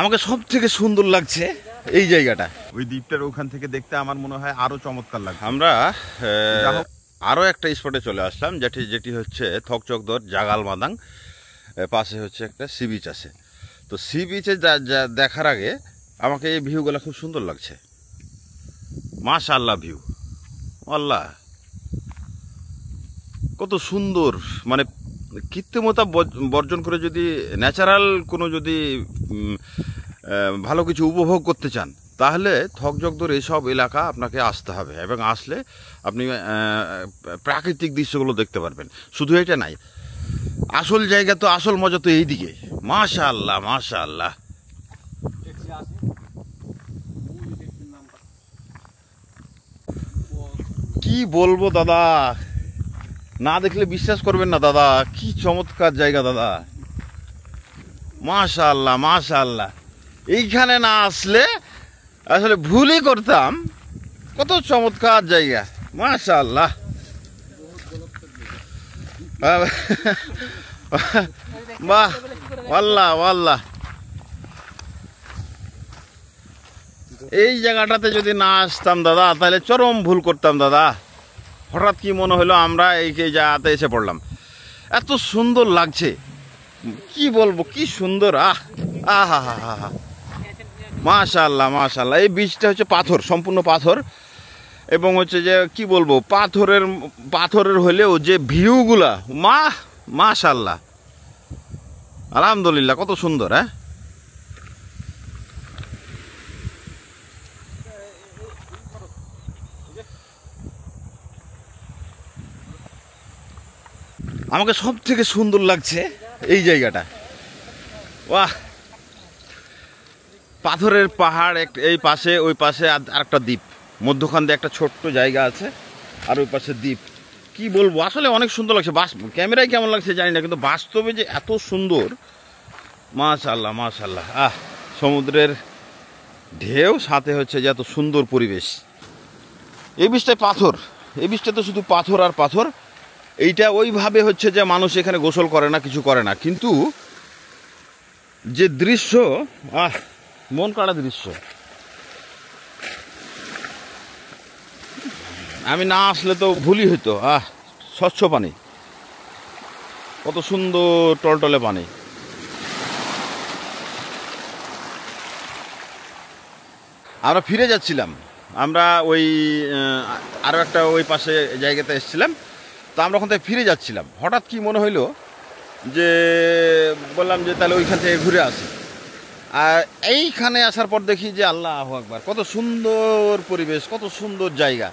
আমাকে সব থেকে সুন্দর লাগছে এই জায়গাটা। ওই দ্বীপটার ওখান থেকে দেখতে আমার মনে হয় আরো চমৎকার লাগছে। আমরা আরো একটা স্পটে চলে আসলাম, যেটি হচ্ছে থকচকদর জাগালমাদাং। পাশে হচ্ছে একটা সি বিচ আছে। তো সি বিচে দেখার আগে আমাকে এই ভিউগুলো খুব সুন্দর লাগছে। মাশাআল্লাহ ভিউ, আল্লাহ কত সুন্দর। মানে কৃত্রিমতা বর্জন করে যদি ন্যাচারাল কোনো যদি ভালো কিছু উপভোগ করতে চান তাহলে থকচকদর এইসব এলাকা আপনাকে আসতে হবে, এবং আসলে আপনি প্রাকৃতিক দৃশ্যগুলো দেখতে পারবেন। শুধু এটা নাই, আসল জায়গা তো, আসল মজা তো এইদিকে। মাশাআল্লাহ মাশাআল্লাহ। কি বলবো দাদা, না দেখলে বিশ্বাস করবেন না দাদা, কি চমৎকার জায়গা দাদা। মাশাআল্লাহ মাশাআল্লাহ। এইখানে না আসলে আসলে ভুলই করতাম, কত চমৎকার জায়গা। মাশাআল্লাহ। বাহ, আল্লাহ আল্লাহ। এই জায়গাটাতে যদি না আসতাম দাদা তাহলে চরম ভুল করতাম দাদা। হঠাৎ কি মনে হলো আমরা এই জায়গাতে এসে পড়লাম। এত সুন্দর লাগছে, কি বলবো, কি সুন্দর। আহা হা হা হা, মাশাআল্লাহ মাশাআল্লাহ। এই বীজটা হচ্ছে পাথর, সম্পূর্ণ পাথর, এবং হচ্ছে যে কি বলবো, পাথরের হলেও যে ভিউগুলা, মাশাআল্লাহ আলহামদুলিল্লাহ, কত সুন্দর। হ্যাঁ, আমাকে সব থেকে সুন্দর লাগছে এই জায়গাটা। বাহ, পাথরের পাহাড় এই পাশে, ওই পাশে আরেকটা দ্বীপ, মধ্যখান দিয়ে একটা ছোট্ট জায়গা আছে, আর ওই পাশে দ্বীপ। কি বলবো, আসলে অনেক সুন্দর লাগছে। ক্যামেরায় কেমন লাগছে জানি না, কিন্তু বাস্তবে যে এত সুন্দর, মাশাআল্লাহ মাশাআল্লাহ। সমুদ্রের ঢেউ, সাথে হচ্ছে যে এত সুন্দর পরিবেশ। এই বীজটায় পাথর, এই বীজটা তো শুধু পাথর আর পাথর। এইটা ওইভাবে হচ্ছে যে মানুষ এখানে গোসল করে না, কিছু করে না, কিন্তু যে দৃশ্য, মন কাড়া দৃশ্য। আমি না আসলে তো ভুলই হইতো। স্বচ্ছ পানি, কত সুন্দর টলটলে পানি। আমরা ফিরে যাচ্ছিলাম, আমরা ওই আরো একটা ওই পাশে জায়গাতে এসেছিলাম, তো আমরা ওখান থেকে ফিরে যাচ্ছিলাম। হঠাৎ কি মনে হইলো যে বললাম যে তাহলে ওইখান থেকে ঘুরে আসি। আর এইখানে আসার পর দেখি যে আল্লাহু আকবার, কত সুন্দর পরিবেশ, কত সুন্দর জায়গা।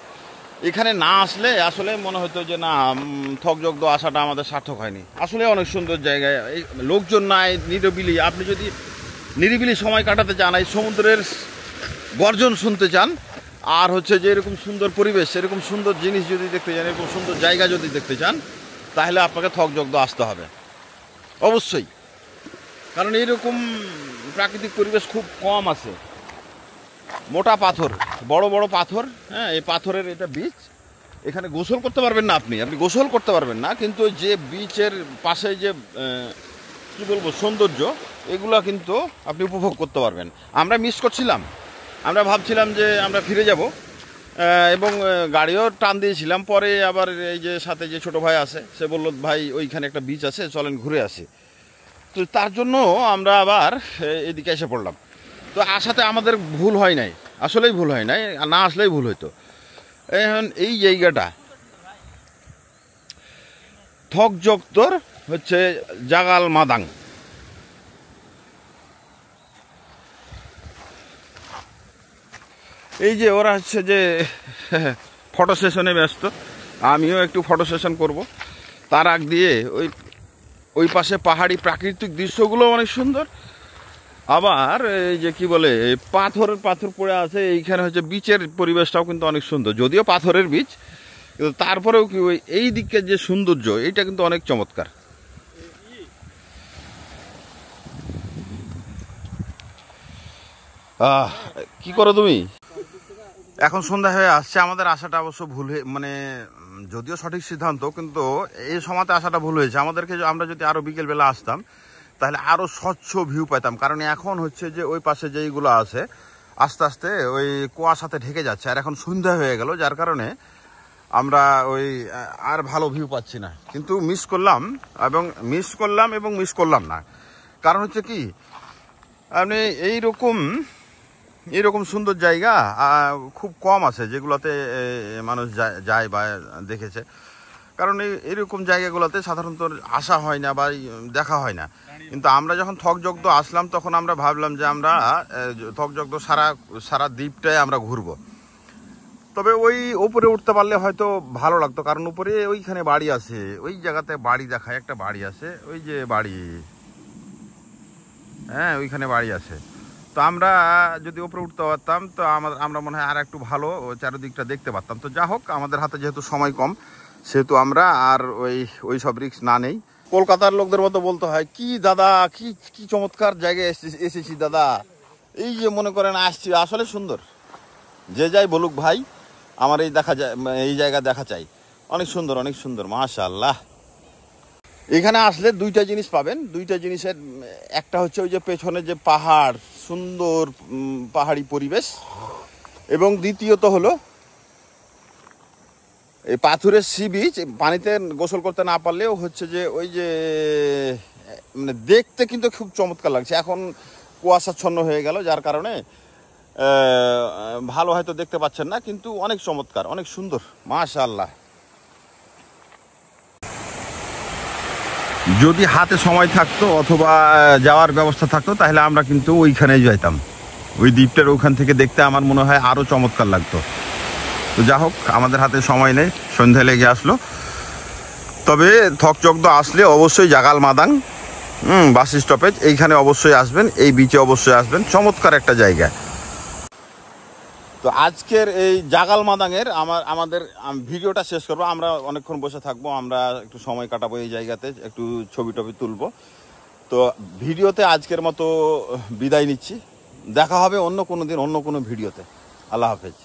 এখানে না আসলে আসলে মনে হতো যে না, থকচকদর আসাটা আমাদের সার্থক হয়নি। আসলে অনেক সুন্দর জায়গা, এই লোকজন নাই, নিরিবিলি। আপনি যদি নিরিবিলি সময় কাটাতে চান, এই সমুদ্রের গর্জন শুনতে চান, আর হচ্ছে যে এরকম সুন্দর পরিবেশ, এরকম সুন্দর জিনিস যদি দেখতে চান, এরকম সুন্দর জায়গা যদি দেখতে চান, তাহলে আপনাকে থকচকদর আসতে হবে অবশ্যই। কারণ এইরকম প্রাকৃতিক পরিবেশ খুব কম আছে। মোটা পাথর, বড় বড় পাথর, হ্যাঁ, এই পাথরের এটা বীচ। এখানে গোসল করতে পারবেন না, আপনি গোসল করতে পারবেন না, কিন্তু যে বীচের পাশে যে কি বলবো সৌন্দর্য, এগুলা কিন্তু আপনি উপভোগ করতে পারবেন। আমরা মিস করছিলাম, আমরা ভাবছিলাম যে আমরা ফিরে যাব, এবং গাড়িও টান দিয়েছিলাম। পরে আবার এই যে সাথে যে ছোট ভাই আছে, সে বলল ভাই ওইখানে একটা বীচ আছে, চলেন ঘুরে আসি। তো তার জন্য আমরা আবার এদিকে এসে পড়লাম। তো আসাতে আমাদের ভুল হয় নাই, আসলেই ভুল হয় নাই, না আসলেই ভুল হইতো। এখন এই জায়গাটা থকচকদর হচ্ছে জাগালমাদাং। এই যে ওরা হচ্ছে যে ফটো সেশনে ব্যস্ত, আমিও একটু ফটো সেশন করব। তার আগ দিয়ে ওই পাশে পাহাড়ি প্রাকৃতিক দৃশ্যগুলো অনেক সুন্দর। আবার এই যে কি বলে, পাথর পড়ে আছে, এইখানে হচ্ছে বিচের পরিবেশটাও কিন্তু অনেক সুন্দর, যদিও পাথরের বীচ, কিন্তু তারপরেও কি ওই এই দিকের যে সৌন্দর্য, এইটা কিন্তু অনেক চমৎকার। কি করো তুমি? এখন সন্ধ্যা হয়ে আসছে, আমাদের আসাটা অবশ্য ভুল, মানে যদিও সঠিক সিদ্ধান্ত, কিন্তু এই সময়তে আসাটা ভুল হয়েছে আমাদেরকে। আমরা যদি আরো বিকেল বেলা আসতাম তাহলে আরও স্বচ্ছ ভিউ পেতাম। কারণ এখন হচ্ছে যে ওই পাশে যেইগুলো আছে আস্তে আস্তে ওই কুয়াশাতে ঢেকে যাচ্ছে, আর এখন সন্ধ্যা হয়ে গেল, যার কারণে আমরা ওই আর ভালো ভিউ পাচ্ছি না। কিন্তু মিস করলাম না। কারণ হচ্ছে কি, আপনি এইরকম সুন্দর জায়গা খুব কম আছে যেগুলোতে মানুষ যায় বা দেখেছে। কারণ এইরকম জায়গাগুলোতে সাধারণত আসা হয় না বা দেখা হয় না। কিন্তু আমরা যখন থকজগদ আসলাম তখন আমরা ভাবলাম যে আমরা থকজগদ সারা দ্বীপটায় আমরা ঘুরবো। তবে ওই উপরে উঠতে পারলে হয়তো ভালো লাগতো, কারণ উপরে ওইখানে বাড়ি আছে, ওই জায়গাতে বাড়ি দেখায়, একটা বাড়ি আছে, ওই যে বাড়ি, হ্যাঁ ওইখানে বাড়ি আছে। তো আমরা যদি উপরে উঠতে পারতাম তো আমরা মনে হয় আর একটু ভালো চারিদিকটা দেখতে পারতাম। তো যা হোক, আমাদের হাতে যেহেতু সময় কম, সেহেতু আমরা আর ওই সব রিস্ক না নেই। কলকাতার লোকদের মতো বলতে হয়, কি দাদা কি চমৎকার জায়গায় এসেছি দাদা, এই যে মনে করেন আসছি, আসলে সুন্দর। যে যাই বলুক ভাই, আমার এই জায়গা দেখা চাই। অনেক সুন্দর মাশাআল্লাহ। এখানে আসলে দুইটা জিনিস পাবেন। দুইটা জিনিসের একটা হচ্ছে ওই যে পেছনে যে পাহাড়, সুন্দর পাহাড়ি পরিবেশ, এবং দ্বিতীয়ত হলো এই পাথরের সি বিচ। পানিতে গোসল করতে না পারলেও হচ্ছে যে ওই যে মানে দেখতে কিন্তু খুব চমৎকার লাগছে। এখন কুয়াশাচ্ছন্ন হয়ে গেল, যার কারণে ভালো হয়তো দেখতে পাচ্ছেন না, কিন্তু অনেক চমৎকার, অনেক সুন্দর মাশাআল্লাহ। যদি হাতে সময় থাকতো অথবা যাওয়ার ব্যবস্থা থাকতো তাহলে আমরা কিন্তু ওইখানেই যাইতাম। ওই দ্বীপটার ওখান থেকে দেখতে আমার মনে হয় আরও চমৎকার লাগতো। তো যা হোক, আমাদের হাতে সময় নেই, সন্ধ্যা লেগে আসলো। তবে থকজগদ আসলে অবশ্যই জাগাল মাদাং বাস স্টপেজ, এইখানে অবশ্যই আসবেন, এই বিচে অবশ্যই আসবেন, চমৎকার একটা জায়গা। তো আজকের এই জাগাল মাদাংয়ের আমাদের ভিডিওটা শেষ করবো। আমরা অনেকক্ষণ বসে থাকবো, আমরা একটু সময় কাটাবো এই জায়গাতে, একটু ছবি টবি তুলবো। তো ভিডিওতে আজকের মতো বিদায় নিচ্ছি, দেখা হবে অন্য কোনো দিন অন্য কোনো ভিডিওতে। আল্লাহ হাফেজ।